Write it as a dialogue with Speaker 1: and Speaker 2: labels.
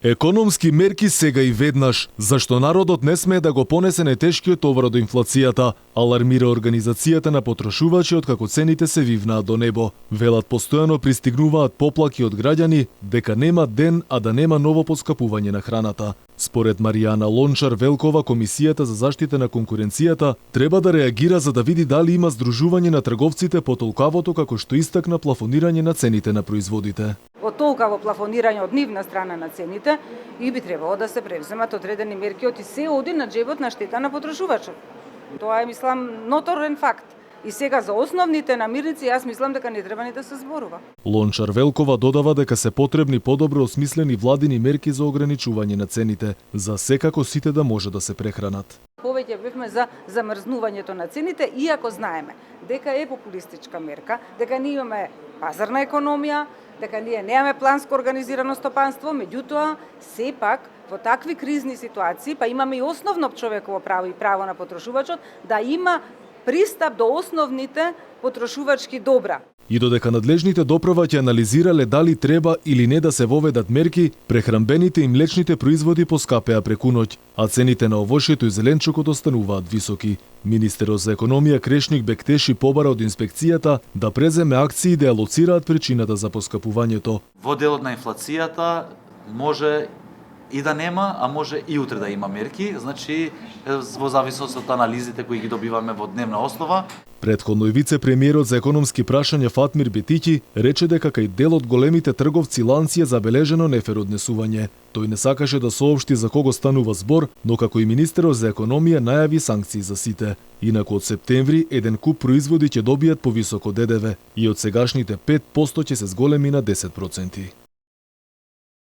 Speaker 1: Економски мерки сега и веднаш, зашто народот не смее да го понесе најтешкиот товар од инфлацијата, алармира Организацијата на потрошувачи откако цените се вивнаат до небо. Велат постојано пристигнуваат поплаки од граѓани дека нема ден, а да нема ново поскапување на храната. Според Маријана Лончар-Велкова, Комисијата за заштита на конкуренцијата треба да реагира за да види дали има здружување на трговците по толкавото како што истакна плафонирање на цените на производите.
Speaker 2: Од толкаво плафонирање од нивна страна на цените и би требало да се превземат одредени мерки и се оди на џебот на штета на потрошувачот. Тоа е, мислам, ноторен факт. И сега за основните намирници, јас мислам дека не треба ни да се зборува.
Speaker 1: Лончар-Велкова додава дека се потребни подобро осмислени владини мерки за ограничување на цените, за секако сите да може да се прехранат.
Speaker 2: Повеќе бевме за замрзнувањето на цените, иако знаеме дека е популистичка мерка, дека ние имаме пазарна економија, дека ние немаме планско организирано стопанство, меѓутоа, сепак, во такви кризни ситуации, па имаме и основно човеково право и право на потрошувачот да има пристап до основните потрошувачки добра.
Speaker 1: И додека надлежните доправа ќе анализирале дали треба или не да се воведат мерки, прехранбените и млечните производи поскапеа преку ноќ, а цените на овошјето и зеленчукот остануваат високи. Министерот за економија Крешник Бектеши побара од инспекцијата да преземе акции и да ја лоцираат причината за поскапувањето.
Speaker 3: Во делот на инфлацијата може и да нема, а може и утре да има мерки, значи во зависност од анализите кои ги добиваме во дневна основа.
Speaker 1: Претходно и вице-премиерот за економски прашања Фатмир Бетики рече дека кај дел од големите трговци ланци е забележено нефер однесување. Тој не сакаше да соопшти за кого станува збор, но како и министерот за економија најави санкции за сите. Инаку од септември еден куп производи ќе добијат повисоко ДДВ и од сегашните 5% ќе се зголеми на 10%.